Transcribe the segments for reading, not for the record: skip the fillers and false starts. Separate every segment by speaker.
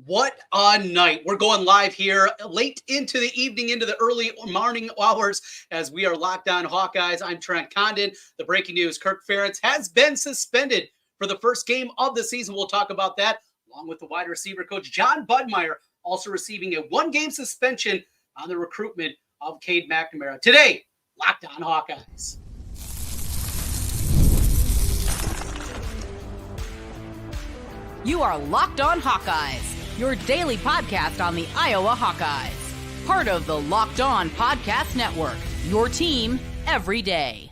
Speaker 1: What a night. We're going live here late into the evening, into the early morning hours as we are Locked On Hawkeyes. I'm Trent Condon. The breaking news, Kirk Ferentz has been suspended for the first game of the season. We'll talk about that, along with the wide receiver coach, Jon Budmayr, also receiving a one-game suspension on the recruitment of Cade McNamara. Today, Locked On Hawkeyes.
Speaker 2: You are Locked On Hawkeyes, your daily podcast on the Iowa Hawkeyes. Part of the Locked On Podcast Network, your team every day.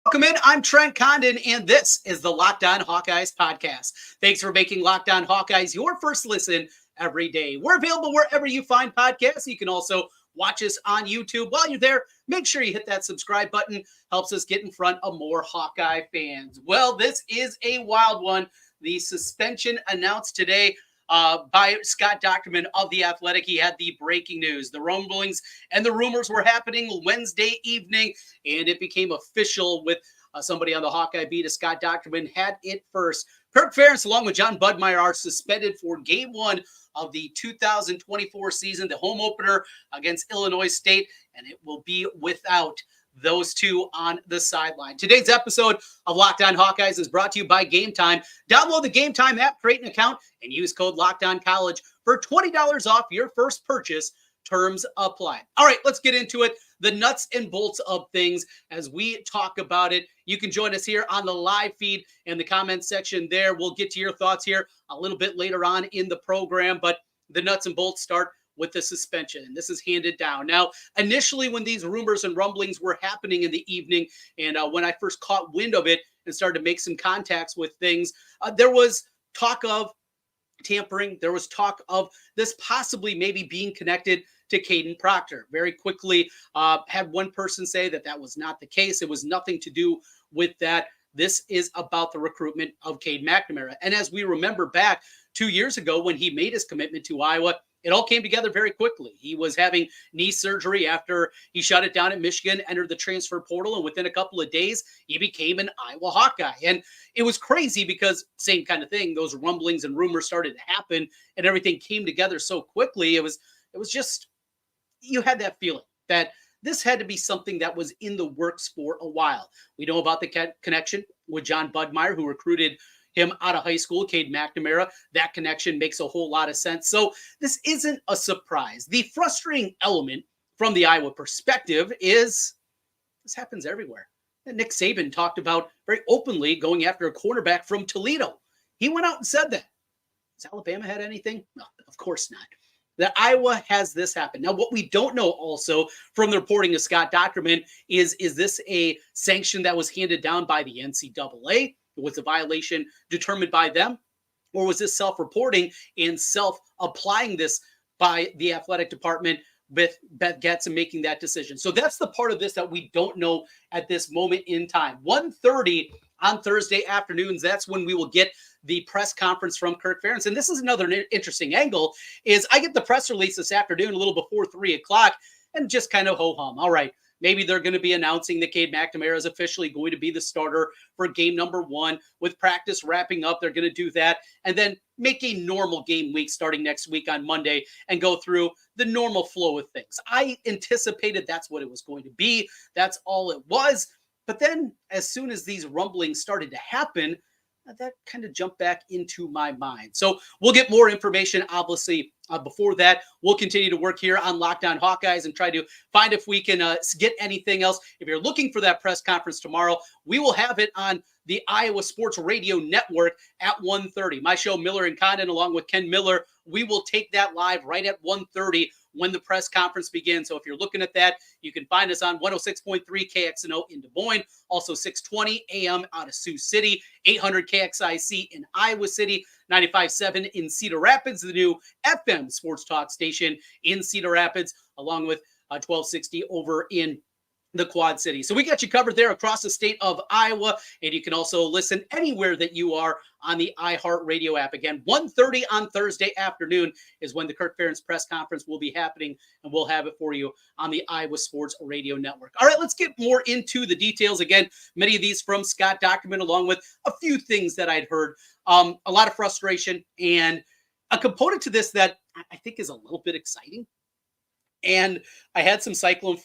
Speaker 1: Welcome in. I'm Trent Condon, and this is the Locked On Hawkeyes podcast. Thanks for making Locked On Hawkeyes your first listen every day. We're available wherever you find podcasts. You can also watch us on YouTube. While you're there, make sure you hit that subscribe button. Helps us get in front of more Hawkeye fans. Well, this is a wild one. The suspension announced today by Scott Dochterman of The Athletic. He had the breaking news. The rumblings and the rumors were happening Wednesday evening, and it became official with somebody on the Hawkeye beat. Scott Dochterman had it first. Kirk Ferentz, along with Jon Budmayr, are suspended for Game 1 of the 2024 season, the home opener against Illinois State, and it will be without those two on the sideline. Today's episode of Locked On Hawkeyes is brought to you by Gametime. Download the Gametime app, create an account, and use code LOCKEDONCollege for $20 off your first purchase. Terms apply. All right, let's get into it. The nuts and bolts of things as we talk about it. You can join us here on the live feed in the comment section there. We'll get to your thoughts here a little bit later on in the program, but the nuts and bolts start with the suspension, and this is handed down. Now, initially when these rumors and rumblings were happening in the evening, and when I first caught wind of it and started to make some contacts with things, there was talk of tampering. There was talk of this possibly maybe being connected to Caden Proctor. Very quickly had one person say that that was not the case. It was nothing to do with that. This is about the recruitment of Cade McNamara. And as we remember back 2 years ago when he made his commitment to Iowa, it all came together very quickly. He was having knee surgery after he shut it down at Michigan, entered the transfer portal, and within a couple of days, he became an Iowa Hawkeye. And it was crazy because same kind of thing, those rumblings and rumors started to happen, and everything came together so quickly. It was just, you had that feeling that this had to be something that was in the works for a while. We know about the connection with Jon Budmayr, who recruited him out of high school, Cade McNamara. That connection makes a whole lot of sense. So this isn't a surprise. The frustrating element from the Iowa perspective is this happens everywhere. And Nick Saban talked about very openly going after a cornerback from Toledo. He went out and said that. Has Alabama had anything? No, of course not. That Iowa has this happen. Now, what we don't know also from the reporting of Scott Dochterman is this a sanction that was handed down by the NCAA? Was the violation determined by them? Or was this self-reporting and self-applying this by the athletic department with Beth Getz and making that decision? So that's the part of this that we don't know at this moment in time. 1:30 on Thursday afternoons, that's when we will get the press conference from Kirk Ferentz. And this is another interesting angle, is I get the press release this afternoon a little before 3 o'clock and just kind of ho-hum. All right, maybe they're going to be announcing that Cade McNamara is officially going to be the starter for game number 1. With practice wrapping up, they're going to do that and then make a normal game week starting next week on Monday and go through the normal flow of things. I anticipated that's what it was going to be. That's all it was. But then as soon as these rumblings started to happen, that kind of jumped back into my mind. So we'll get more information, obviously, before that. We'll continue to work here on Locked On Hawkeyes and try to find if we can get anything else. If you're looking for that press conference tomorrow, we will have it on the Iowa Sports Radio Network at 1:30. My show, Miller and Condon, along with Ken Miller, we will take that live right at 1:30 when the press conference begins. So if you're looking at that, you can find us on 106.3 KXNO in Des Moines, also 620 AM out of Sioux City, 800 KXIC in Iowa City, 95.7 in Cedar Rapids, the new FM sports talk station in Cedar Rapids, along with 1260 over in the Quad City. So we got you covered there across the state of Iowa, and you can also listen anywhere that you are on the iHeartRadio app. Again, 1:30 on Thursday afternoon is when the Kirk Ferentz press conference will be happening, and we'll have it for you on the Iowa Sports Radio Network. All right, let's get more into the details. Again, many of these from Scott Dochterman, along with a few things that I'd heard A lot of frustration, and a component to this that I think is a little bit exciting. And I had some Cyclone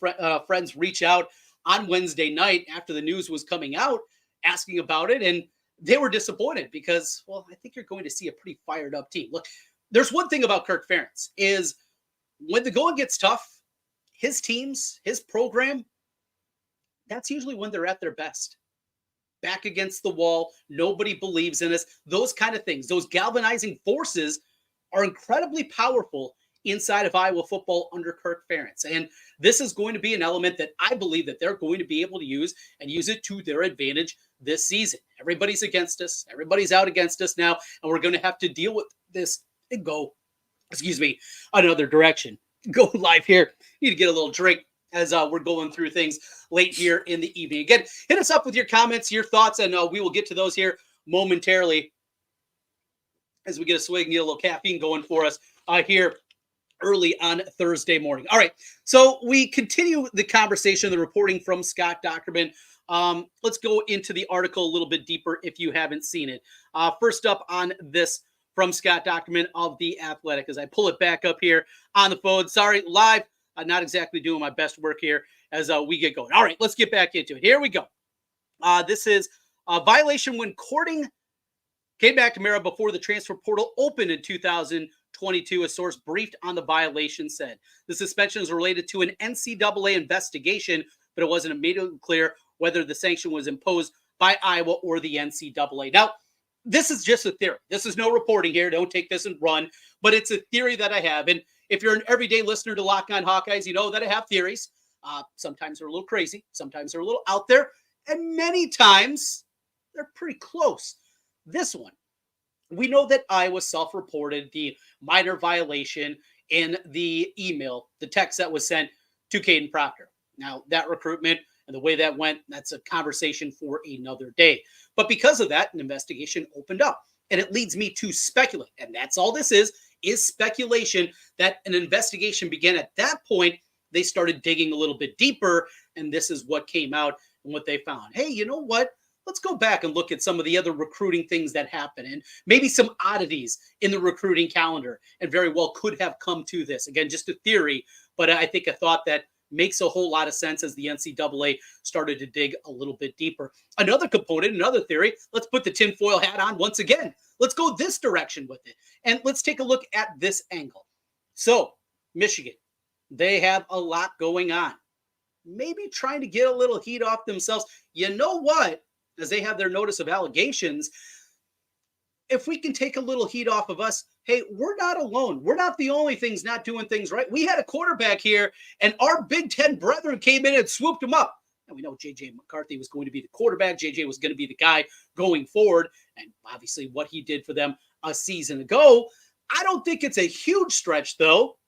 Speaker 1: friends reach out on Wednesday night after the news was coming out asking about it. And they were disappointed because, well, I think you're going to see a pretty fired up team. Look, there's one thing about Kirk Ferentz is when the going gets tough, his teams, his program, that's usually when they're at their best. Back against the wall, nobody believes in us. Those kind of things, those galvanizing forces are incredibly powerful inside of Iowa football under Kirk Ferentz. And this is going to be an element that I believe that they're going to be able to use and use it to their advantage this season. Everybody's against us. Everybody's out against us now. And we're going to have to deal with this and go, another direction. Go live here. Need to get a little drink as we're going through things late here in the evening. Again, hit us up with your comments, your thoughts, and we will get to those here momentarily as we get a swig and get a little caffeine going for us here early on Thursday morning. All right, so we continue the conversation, the reporting from Scott Dockerman. Let's go into the article a little bit deeper if you haven't seen it. First up on this from Scott Dockerman of The Athletic, as I pull it back up here on the phone. Sorry, live. I'm not exactly doing my best work here as we get going. All right, let's get back into it. Here we go. This is a violation when courting Cade McNamara before the transfer portal opened in 2022. A source briefed on the violation said the suspension is related to an NCAA investigation, but it wasn't immediately clear whether the sanction was imposed by Iowa or the NCAA. Now, this is just a theory. This is no reporting here. Don't take this and run, but it's a theory that I have. And if you're an everyday listener to Locked On Hawkeyes, you know that I have theories. Sometimes they're a little crazy. Sometimes they're a little out there. And many times they're pretty close. This one, we know that Iowa self-reported the minor violation in the email, the text that was sent to Caden Proctor. Now, that recruitment and the way that went, that's a conversation for another day. But because of that, an investigation opened up. And it leads me to speculate. And that's all this is speculation that an investigation began. At that point, they started digging a little bit deeper. And this is what came out and what they found. Hey, you know what? Let's go back and look at some of the other recruiting things that happen and maybe some oddities in the recruiting calendar, and very well could have come to this. Again, just a theory, but I think a thought that makes a whole lot of sense as the NCAA started to dig a little bit deeper. Another component, another theory, let's put the tinfoil hat on once again. Let's go this direction with it. And let's take a look at this angle. So, Michigan, they have a lot going on. Maybe trying to get a little heat off themselves. You know what? As they have their notice of allegations, if we can take a little heat off of us, hey, we're not alone. We're not the only things not doing things right. We had a quarterback here, and our Big Ten brethren came in and swooped him up. And we know J.J. McCarthy was going to be the quarterback. J.J. was going to be the guy going forward. And obviously what he did for them a season ago. I don't think it's a huge stretch, though,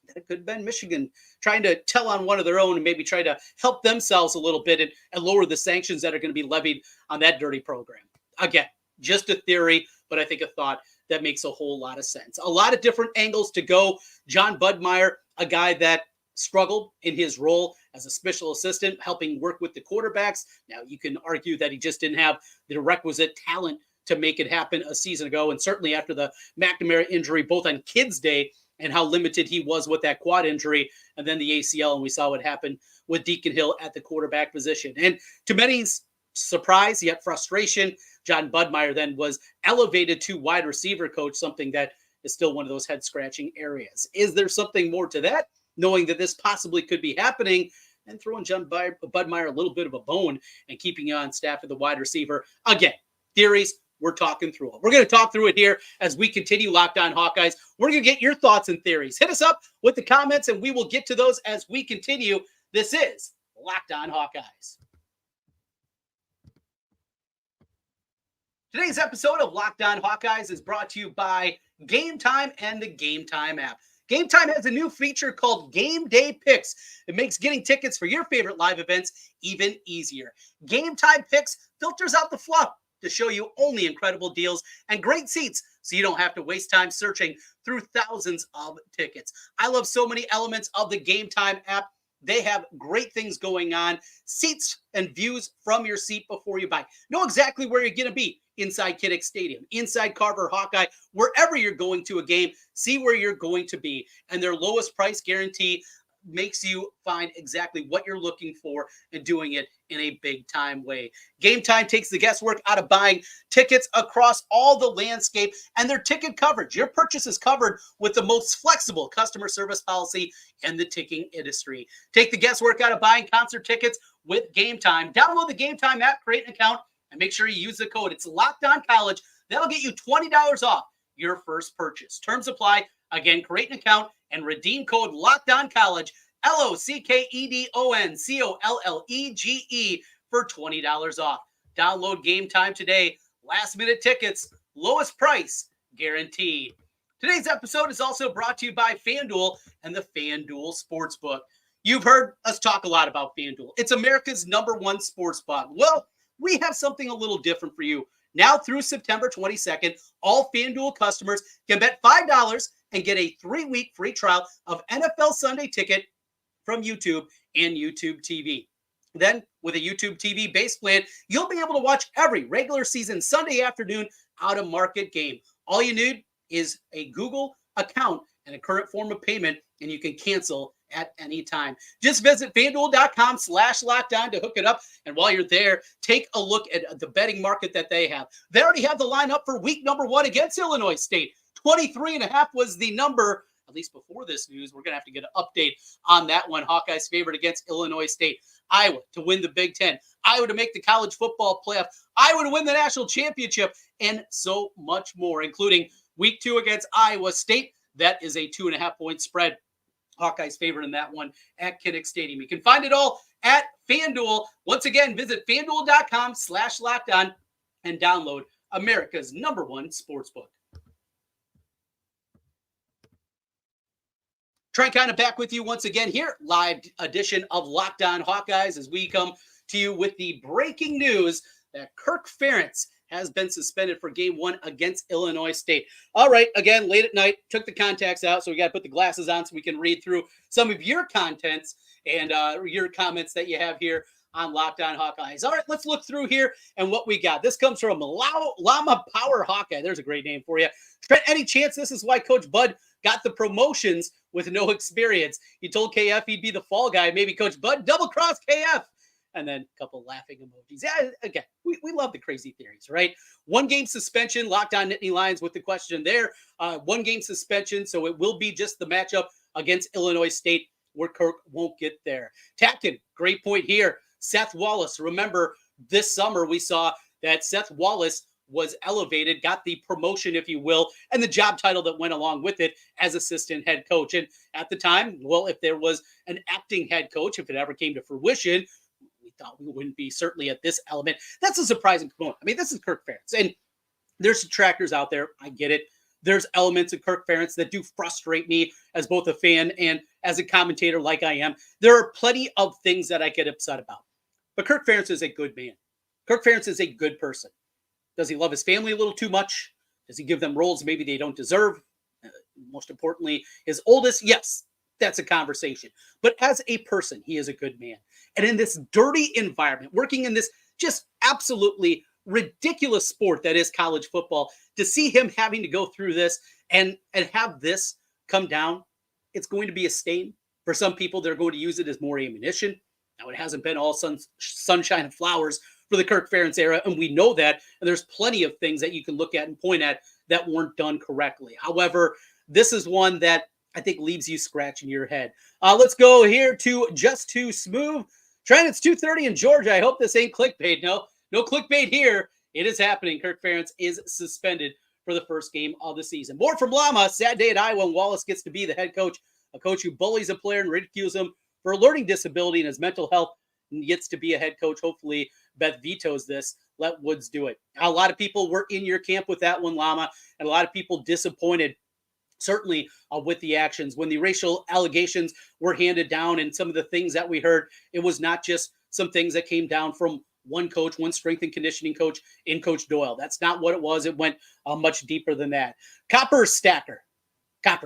Speaker 1: that it could have been Michigan trying to tell on one of their own and maybe try to help themselves a little bit and lower the sanctions that are going to be levied on that dirty program. Again, just a theory, but I think a thought that makes a whole lot of sense. A lot of different angles to go. Jon Budmayr, a guy that struggled in his role as a special assistant, helping work with the quarterbacks. Now, you can argue that he just didn't have the requisite talent to make it happen a season ago, and certainly after the McNamara injury, both on Kids Day and how limited he was with that quad injury, and then the ACL, and we saw what happened with Deacon Hill at the quarterback position. And to many's surprise, yet frustration, Jon Budmayr then was elevated to wide receiver coach, something that is still one of those head-scratching areas. Is there something more to that, knowing that this possibly could be happening, and throwing Jon Budmayr a little bit of a bone and keeping you on staff at the wide receiver? Again, theories, we're talking through it. We're going to talk through it here as we continue Locked On Hawkeyes. We're going to get your thoughts and theories. Hit us up with the comments, and we will get to those as we continue. This is Locked On Hawkeyes. Today's episode of Locked On Hawkeyes is brought to you by Gametime and the Gametime app. Gametime has a new feature called Game Day Picks. It makes getting tickets for your favorite live events even easier. Gametime Picks filters out the fluff to show you only incredible deals and great seats, so you don't have to waste time searching through thousands of tickets. I love so many elements of the Gametime app. They have great things going on. Seats and views from your seat before you buy. Know exactly where you're going to be. inside Kinnick Stadium, inside Carver Hawkeye, wherever you're going to a game, see where you're going to be. And their lowest price guarantee makes you find exactly what you're looking for and doing it in a big time way. Gametime takes the guesswork out of buying tickets across all the landscape and their ticket coverage. Your purchase is covered with the most flexible customer service policy in the ticketing industry. Take the guesswork out of buying concert tickets with Gametime. Download the Gametime app, create an account, and make sure you use the code. It's Locked On College. That'll get you $20 off your first purchase. Terms apply. Again, create an account and redeem code Locked On College, LOCKEDON COLLEGE for $20 off. Download Gametime today. Last minute tickets, lowest price guaranteed. Today's episode is also brought to you by FanDuel and the FanDuel Sportsbook. You've heard us talk a lot about FanDuel. It's America's #1 sportsbook. Well, we have something a little different for you. Now through September 22nd, all FanDuel customers can bet $5 and get a 3-week free trial of NFL Sunday Ticket from YouTube and YouTube TV. Then, with a YouTube TV base plan, you'll be able to watch every regular season Sunday afternoon out-of-market game. All you need is a Google account and a current form of payment, and you can cancel at any time. Just visit FanDuel.com/lockdown to hook it up. And while you're there, take a look at the betting market that they have. They already have the lineup for week #1 against Illinois State. 23.5 was the number, at least before this news. We're going to have to get an update on that one. Hawkeyes favored against Illinois State. Iowa to win the Big Ten. Iowa to make the college football playoff. Iowa to win the national championship. And so much more, including week 2 against Iowa State. That is a 2.5-point spread. Hawkeyes favored in that one at Kinnick Stadium. You can find it all at FanDuel. Once again, visit FanDuel.com/lockdown and download America's #1 sportsbook. Trent Condon back with you once again here. Live edition of Locked On Hawkeyes as we come to you with the breaking news that Kirk Ferentz has been suspended for game 1 against Illinois State. All right, again, late at night, took the contacts out, so we got to put the glasses on so we can read through some of your contents and your comments that you have here on Locked On Hawkeyes. All right, let's look through here and what we got. This comes from Llama Power Hawkeye. There's a great name for you. Trent, any chance this is why Coach Bud got the promotions with no experience? He told KF he'd be the fall guy. Maybe Coach Bud double-cross KF. And then a couple laughing emojis. Yeah, again, we love the crazy theories, right? 1-game suspension, Locked On Nittany Lions with the question there. 1-game suspension, so it will be just the matchup against Illinois State where Kirk won't get there. Tapkin, great point here. Seth Wallace, remember this summer we saw that Seth Wallace was elevated, got the promotion, if you will, and the job title that went along with it as assistant head coach. And at the time, well, if there was an acting head coach, if it ever came to fruition, thought we wouldn't be certainly at this element. That's a surprising component. I mean, this is Kirk Ferentz, and there's detractors out there. I get it. There's elements of Kirk Ferentz that do frustrate me as both a fan and as a commentator like I am. There are plenty of things that I get upset about. But Kirk Ferentz is a good man. Kirk Ferentz is a good person. Does he love his family a little too much? Does he give them roles maybe they don't deserve? Most importantly, his oldest, yes. That's a conversation. But as a person, he is a good man. And in this dirty environment, working in this just absolutely ridiculous sport that is college football, to see him having to go through this and have this come down, it's going to be a stain. For some people, they're going to use it as more ammunition. Now, it hasn't been all sunshine and flowers for the Kirk Ferentz era, and we know that. And there's plenty of things that you can look at and point at that weren't done correctly. However, this is one that I think leaves you scratching your head. Let's go here to Just Too Smooth. Trent, it's 2:30 in Georgia. I hope this ain't clickbait. No clickbait here. It is happening. Kirk Ferentz is suspended for the first game of the season. More from Llama. Sad day at Iowa when Wallace gets to be the head coach. A coach who bullies a player and ridicules him for a learning disability and his mental health and gets to be a head coach. Hopefully, Beth vetoes this. Let Woods do it. A lot of people were in your camp with that one, Llama, and a lot of people disappointed certainly with the actions. When the racial allegations were handed down and some of the things that we heard, it was not just some things that came down from one coach, one strength and conditioning coach in Coach Doyle. That's not what it was. It went much deeper than that. Copper Stacker. Caden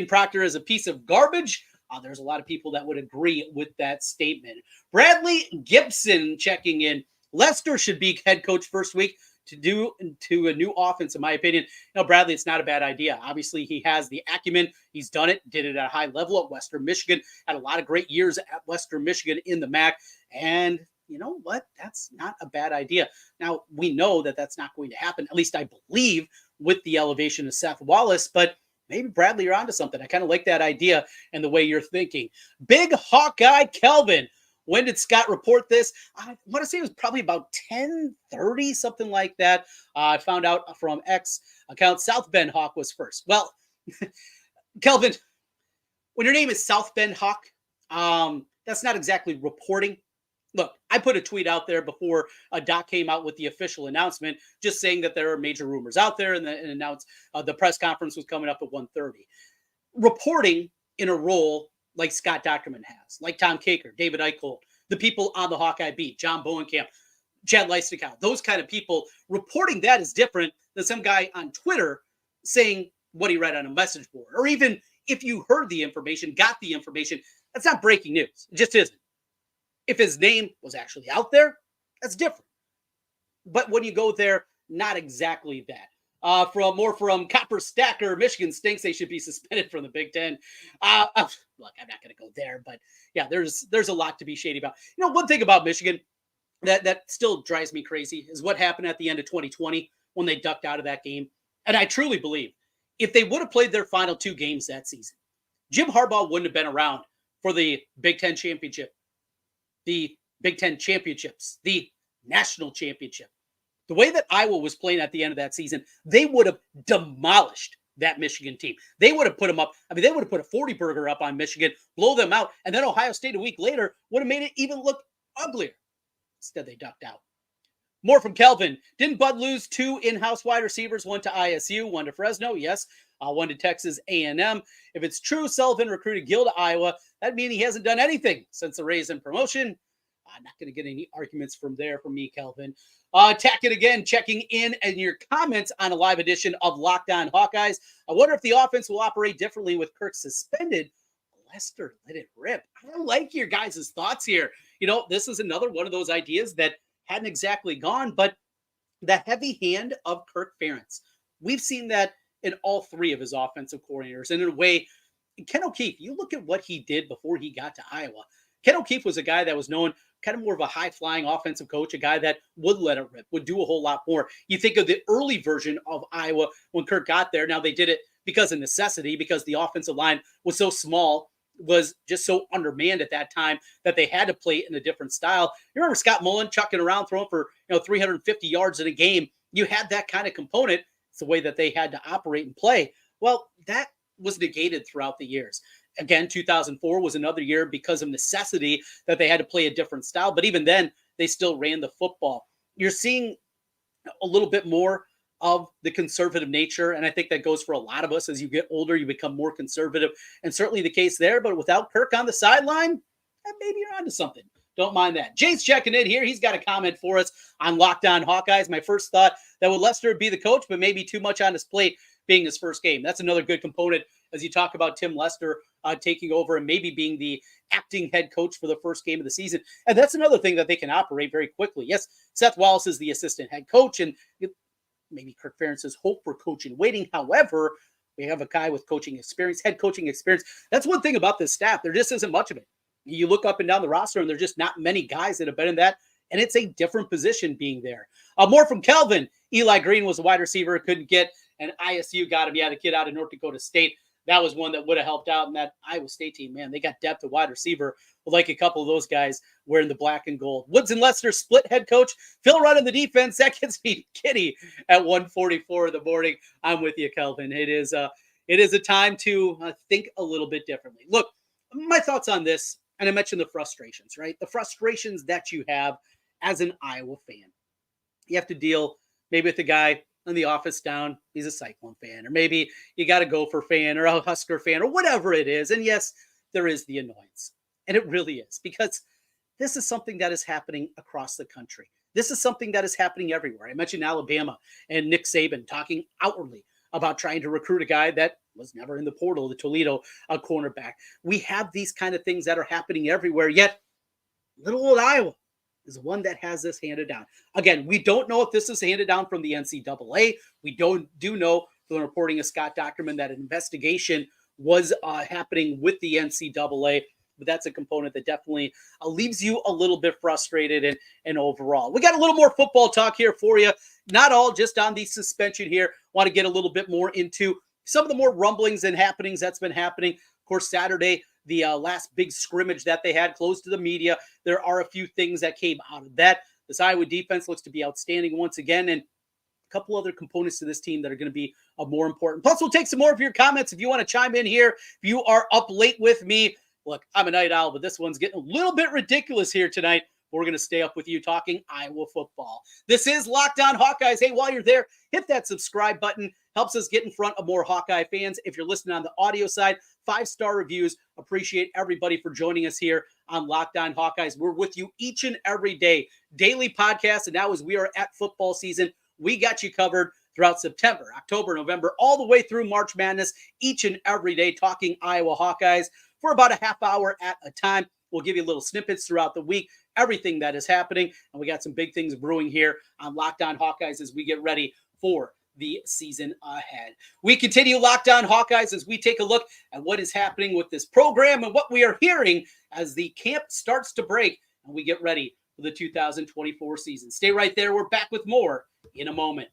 Speaker 1: Proctor is a piece of garbage. There's a lot of people that would agree with that statement. Bradley Gibson checking in. Lester should be head coach first week to a new offense, in my opinion. Bradley, it's not a bad idea. Obviously, he has the acumen. He's done it, did it at a high level at Western Michigan, had a lot of great years at Western Michigan in the MAC. And you know what? That's not a bad idea. Now, we know that that's not going to happen, at least I believe, with the elevation of Seth Wallace, but maybe Bradley, you're onto something. I kind of like that idea and the way you're thinking. Big Hawkeye Kelvin. When did Scott report this? I want to say it was probably about 10:30, something like that. I found out from X account South Bend Hawk was first. Well, Kelvin, when your name is South Bend Hawk, that's not exactly reporting. Look, I put a tweet out there before Doc came out with the official announcement, just saying that there are major rumors out there and announced the press conference was coming up at 1:30. Reporting in a role like Scott Dockerman has, like Tom Kaker, David Eichholt, the people on the Hawkeye beat, John Bowenkamp, Chad Leistikow, those kind of people, reporting that is different than some guy on Twitter saying what he read on a message board. Or even if you heard the information, got the information, that's not breaking news. It just isn't. If his name was actually out there, that's different. But when you go there, not exactly that. From Copper Stacker, Michigan stinks. They should be suspended from the Big Ten. Look, I'm not going to go there, but yeah, there's a lot to be shady about. One thing about Michigan that still drives me crazy is what happened at the end of 2020 when they ducked out of that game. And I truly believe if they would have played their final 2 games that season, Jim Harbaugh wouldn't have been around for the Big Ten championship, the Big Ten championships, the national championship. The way that Iowa was playing at the end of that season, they would have demolished that Michigan team. They would have put them up. They would have put a 40 burger up on Michigan, blow them out, and then Ohio State a week later would have made it even look uglier. Instead, they ducked out. More from Kelvin. Didn't Bud lose 2 in-house wide receivers, one to ISU, one to Fresno? Yes. One to Texas A&M. If it's true Sullivan recruited Gill to Iowa, that means he hasn't done anything since the raise and promotion. I'm not going to get any arguments from me, Kelvin. Tackett again, checking in and your comments on a live edition of Locked On Hawkeyes. I wonder if the offense will operate differently with Kirk suspended. Lester let it rip. I like your guys' thoughts here. This is another one of those ideas that hadn't exactly gone, but the heavy hand of Kirk Ferentz. We've seen that in all 3 of his offensive coordinators. And in a way, Ken O'Keefe, you look at what he did before he got to Iowa. Ken O'Keefe was a guy that was known kind of more of a high-flying offensive coach, a guy that would let it rip, would do a whole lot more. You think of the early version of Iowa when Kirk got there. Now, they did it because of necessity, because the offensive line was so small, was just so undermanned at that time that they had to play in a different style. You remember Scott Mullen chucking around, throwing for 350 yards in a game. You had that kind of component. It's the way that they had to operate and play. Well, that was negated throughout the years. Again, 2004 was another year because of necessity that they had to play a different style. But even then, they still ran the football. You're seeing a little bit more of the conservative nature. And I think that goes for a lot of us. As you get older, you become more conservative. And certainly the case there. But without Kirk on the sideline, maybe you're onto something. Don't mind that. Jake's checking in here. He's got a comment for us on Locked On Hawkeyes. My first thought that would Lester be the coach, but maybe too much on his plate being his first game. That's another good component as you talk about Tim Lester taking over and maybe being the acting head coach for the first game of the season. And that's another thing that they can operate very quickly. Yes, Seth Wallace is the assistant head coach, and maybe Kirk Ferentz's hope for coaching waiting. However, we have a guy with coaching experience, head coaching experience. That's one thing about this staff. There just isn't much of it. You look up and down the roster, and there's just not many guys that have been in that, and it's a different position being there. More from Kelvin. Eli Green was a wide receiver, couldn't get, and ISU got him. Yeah, the kid out of North Dakota State. That was one that would have helped out in that Iowa State team. Man, they got depth at wide receiver. Like a couple of those guys wearing the black and gold. Woods and Lester split head coach. Phil running the defense. That gets me giddy at 1:44 in the morning. I'm with you, Kelvin. It is a time to think a little bit differently. Look, my thoughts on this, and I mentioned the frustrations, right? The frustrations that you have as an Iowa fan. You have to deal maybe with the guy in the office down, he's a Cyclone fan, or maybe you got a Gopher fan or a Husker fan or whatever it is. And yes, there is the annoyance. And it really is, because this is something that is happening across the country. This is something that is happening everywhere. I mentioned Alabama and Nick Saban talking outwardly about trying to recruit a guy that was never in the portal, the Toledo cornerback. We have these kind of things that are happening everywhere, yet little old Iowa, is one that has this handed down. Again, we don't know if this is handed down from the NCAA. We do know from the reporting of Scott Docterman that an investigation was happening with the NCAA, but that's a component that definitely leaves you a little bit frustrated and overall. We got a little more football talk here for you. Not all just on the suspension here. Want to get a little bit more into some of the more rumblings and happenings that's been happening. Of course, Saturday, the last big scrimmage that they had closed to the media. There are a few things that came out of that. This Iowa defense looks to be outstanding once again, and a couple other components to this team that are going to be more important. Plus, we'll take some more of your comments if you want to chime in here. If you are up late with me, look, I'm a night owl, but this one's getting a little bit ridiculous here tonight. We're going to stay up with you talking Iowa football. This is Locked On Hawkeyes. Hey, while you're there, hit that subscribe button. Helps us get in front of more Hawkeye fans. If you're listening on the audio side, 5-star reviews. Appreciate everybody for joining us here on Locked On Hawkeyes. We're with you each and every day. Daily podcast, and now as we are at football season, we got you covered throughout September, October, November, all the way through March Madness, each and every day talking Iowa Hawkeyes for about a half hour at a time. We'll give you little snippets throughout the week, everything that is happening, and we got some big things brewing here on Locked On Hawkeyes as we get ready for the season ahead. We continue Locked On Hawkeyes as we take a look at what is happening with this program and what we are hearing as the camp starts to break and we get ready for the 2024 season. Stay right there. We're back with more in a moment.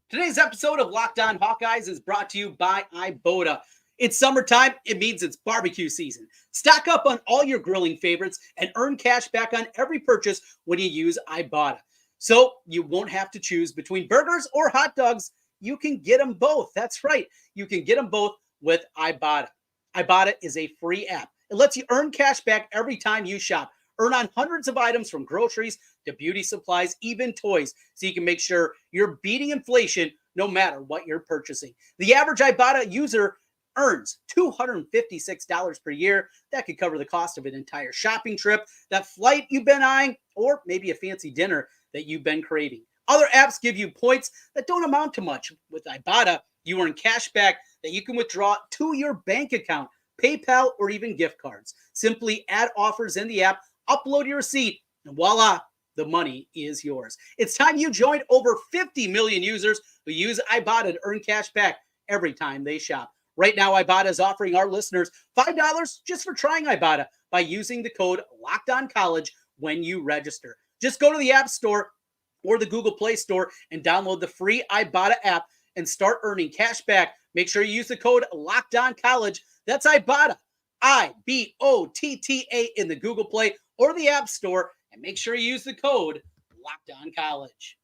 Speaker 1: Today's episode of Locked On Hawkeyes is brought to you by Ibotta. It's summertime. It means it's barbecue season. Stock up on all your grilling favorites and earn cash back on every purchase when you use Ibotta. So you won't have to choose between burgers or hot dogs. You can get them both. That's right. You can get them both with Ibotta. Ibotta is a free app. It lets you earn cash back every time you shop. Earn on hundreds of items from groceries to beauty supplies, even toys, so you can make sure you're beating inflation no matter what you're purchasing. The average Ibotta user earns $256 per year. That could cover the cost of an entire shopping trip, that flight you've been eyeing, or maybe a fancy dinner that you've been craving. Other apps give you points that don't amount to much. With Ibotta, you earn cash back that you can withdraw to your bank account, PayPal, or even gift cards. Simply add offers in the app, upload your receipt, and voila, the money is yours. It's time you joined over 50 million users who use Ibotta to earn cash back every time they shop. Right now, Ibotta is offering our listeners $5 just for trying Ibotta by using the code LOCKEDONCollege when you register. Just go to the App Store or the Google Play Store and download the free Ibotta app and start earning cash back. Make sure you use the code LOCKEDONCollege. That's Ibotta, Ibotta in the Google Play or the App Store, and make sure you use the code LOCKEDONCollege.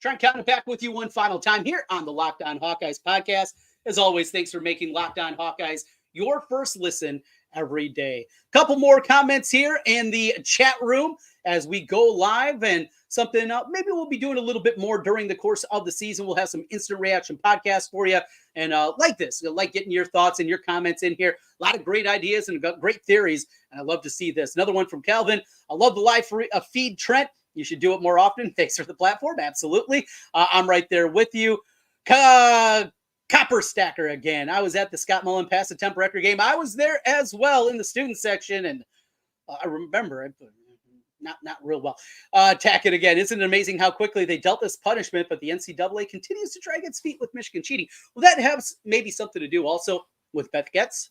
Speaker 1: Trent Condon back with you one final time here on the Locked On Hawkeyes podcast. As always, thanks for making Locked On Hawkeyes your first listen every day. Couple more comments here in the chat room as we go live, and something maybe we'll be doing a little bit more during the course of the season. We'll have some instant reaction podcasts for you, and like this, like getting your thoughts and your comments in here. A lot of great ideas and great theories, and I love to see this. Another one from Calvin. I love the live feed, Trent. You should do it more often. Thanks for the platform. Absolutely. I'm right there with you. Copper Stacker again. I was at the Scott Mullen Pass Attempt record game. I was there as well in the student section, and I remember it. Not real well. Tackett again. Isn't it amazing how quickly they dealt this punishment, but the NCAA continues to drag its feet with Michigan cheating? Well, that has maybe something to do also with Beth Getz.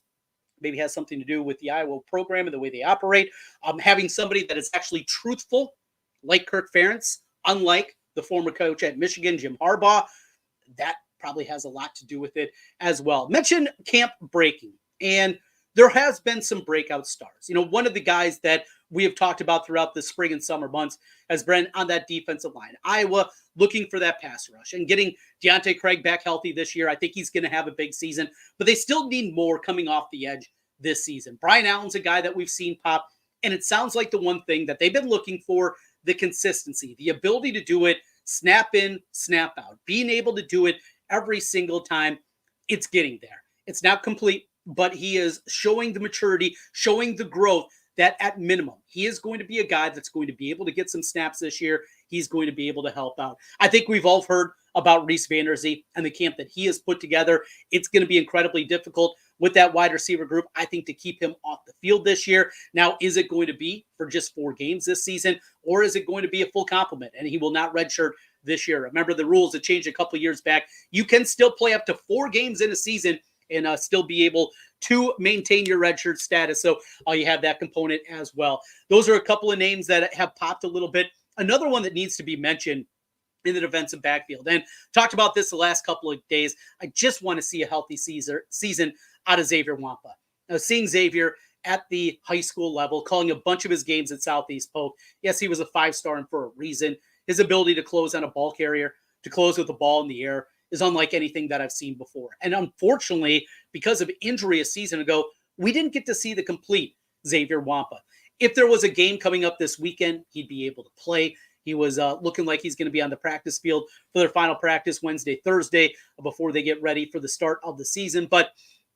Speaker 1: Maybe has something to do with the Iowa program and the way they operate. Having somebody that is actually truthful, like Kirk Ferentz, unlike the former coach at Michigan, Jim Harbaugh, that probably has a lot to do with it as well. Mention camp breaking, and there has been some breakout stars. You know, one of the guys that we have talked about throughout the spring and summer months has been on that defensive line. Iowa looking for that pass rush and getting Deontay Craig back healthy this year. I think he's going to have a big season, but they still need more coming off the edge this season. Brian Allen's a guy that we've seen pop, and it sounds like the one thing that they've been looking for, the consistency, the ability to do it, snap in, snap out, being able to do it every single time. It's getting there. It's not complete, but he is showing the maturity, showing the growth that at minimum, he is going to be a guy that's going to be able to get some snaps this year. He's going to be able to help out. I think we've all heard about Reece Vander Zee and the camp that he has put together. It's going to be incredibly difficult with that wide receiver group, I think, to keep him off the field this year. Now, is it going to be for just 4 games this season, or is it going to be a full complement and he will not redshirt this year? Remember, the rules that changed a couple of years back. You can still play up to 4 games in a season and still be able to maintain your redshirt status. So you have that component as well. Those are a couple of names that have popped a little bit. Another one that needs to be mentioned in the defensive backfield, and talked about this the last couple of days, I just want to see a healthy season out of Xavier Wampa. Now, seeing Xavier at the high school level, calling a bunch of his games at Southeast Polk. Yes, he was a 5-star and for a reason. His ability to close on a ball carrier, to close with the ball in the air, is unlike anything that I've seen before. And unfortunately, because of injury a season ago, we didn't get to see the complete Xavier Wampa. If there was a game coming up this weekend, he'd be able to play. He was looking like he's going to be on the practice field for their final practice Wednesday, Thursday, before they get ready for the start of the season. But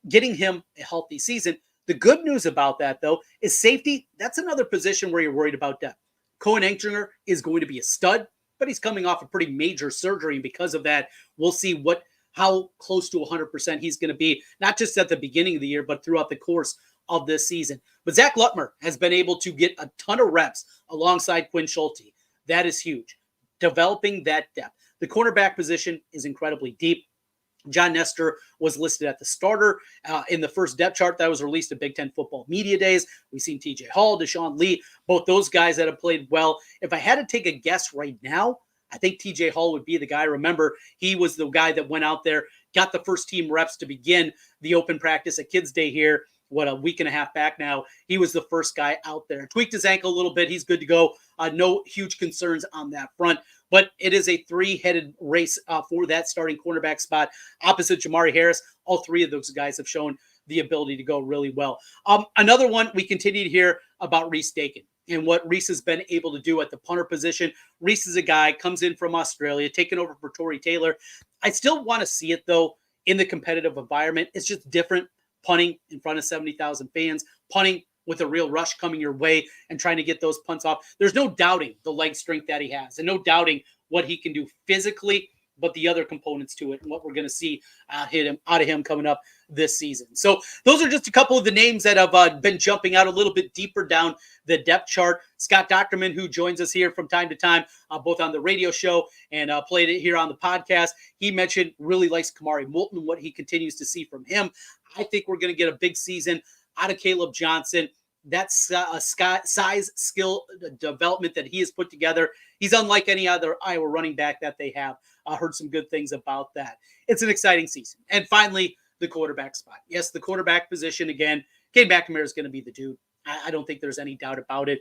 Speaker 1: getting him a healthy season, the good news about that, though, is safety. That's another position where you're worried about depth. Cohen Engtringer is going to be a stud, but he's coming off a pretty major surgery. And because of that, we'll see how close to 100% he's going to be, not just at the beginning of the year, but throughout the course of this season. But Zach Lutmer has been able to get a ton of reps alongside Quinn Schulte. That is huge. Developing that depth. The cornerback position is incredibly deep. John Nestor was listed at the starter in the first depth chart that was released at Big Ten Football Media Days. We've seen TJ Hall, Deshaun Lee, both those guys that have played well. If I had to take a guess right now, I think TJ Hall would be the guy. Remember, he was the guy that went out there, got the first team reps to begin the open practice at Kids Day here, a week and a half back now. He was the first guy out there. Tweaked his ankle a little bit. He's good to go. No huge concerns on that front. But it is a 3-headed race for that starting cornerback spot opposite Jamari Harris. All 3 of those guys have shown the ability to go really well. Another one, we continue to hear about Rhys Dakin and what Rhys has been able to do at the punter position. Rhys is a guy, comes in from Australia, taking over for Tory Taylor. I still want to see it, though, in the competitive environment. It's just different punting in front of 70,000 fans, punting with a real rush coming your way and trying to get those punts off. There's no doubting the leg strength that he has and no doubting what he can do physically, but the other components to it and what we're going to see out of him coming up this season. So those are just a couple of the names that have been jumping out a little bit deeper down the depth chart. Scott Docterman, who joins us here from time to time, both on the radio show and played it here on the podcast, he mentioned really likes Kamari Moulton, what he continues to see from him. I think we're going to get a big season out of Caleb Johnson. That's a size, skill development that he has put together. He's unlike any other Iowa running back that they have. I heard some good things about that. It's an exciting season. And finally, the quarterback spot. Yes, the quarterback position again. Cade McNamara is going to be the dude. I don't think there's any doubt about it.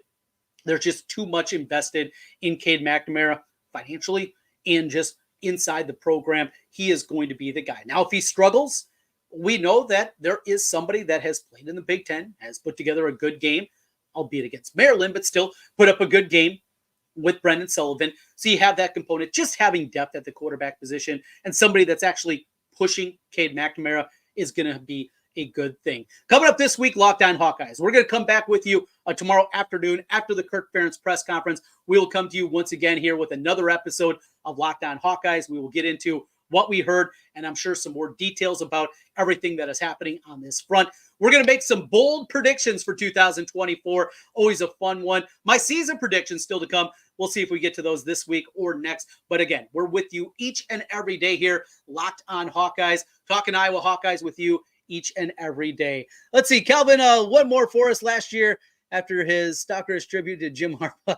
Speaker 1: There's just too much invested in Cade McNamara financially and just inside the program. He is going to be the guy. Now, if he struggles, we know that there is somebody that has played in the Big Ten, has put together a good game, albeit against Maryland, but still put up a good game with Brendan Sullivan. So you have that component, just having depth at the quarterback position and somebody that's actually pushing Cade McNamara is going to be a good thing. Coming up this week, Locked On Hawkeyes. We're going to come back with you tomorrow afternoon after the Kirk Ferentz press conference. We will come to you once again here with another episode of Locked On Hawkeyes. We will get into what we heard, and I'm sure some more details about everything that is happening on this front. We're going to make some bold predictions for 2024. Always a fun one. My season predictions still to come. We'll see if we get to those this week or next. But again, we're with you each and every day here, Locked On Hawkeyes, talking Iowa Hawkeyes with you each and every day. Let's see, Calvin, one more for us last year after his Stalker's tribute to Jim Harbaugh.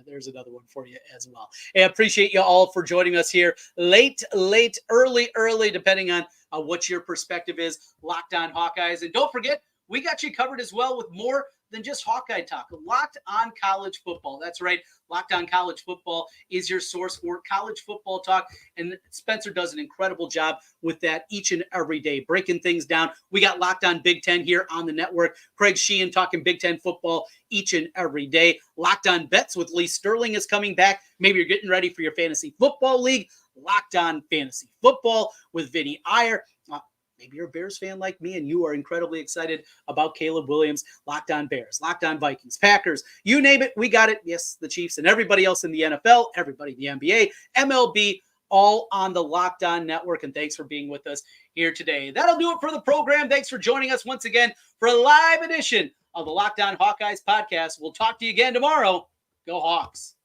Speaker 1: There's another one for you as well. I appreciate you all for joining us here late, early, depending on what your perspective is. Locked On Hawkeyes. And don't forget, we got you covered as well with more than just Hawkeye talk. Locked On College Football. That's right. Locked On College Football is your source for college football talk. And Spencer does an incredible job with that each and every day, breaking things down. We got Locked On Big Ten here on the network. Craig Sheehan talking Big Ten football each and every day. Locked On Bets with Lee Sterling is coming back. Maybe you're getting ready for your fantasy football league. Locked On Fantasy Football with Vinny Iyer. Maybe you're a Bears fan like me and you are incredibly excited about Caleb Williams. Locked On Bears, Locked On Vikings, Packers, you name it, we got it. Yes, the Chiefs and everybody else in the NFL, everybody in the NBA, MLB, all on the Locked On Network. And thanks for being with us here today. That'll do it for the program. Thanks for joining us once again for a live edition of the Locked On Hawkeyes podcast. We'll talk to you again tomorrow. Go Hawks.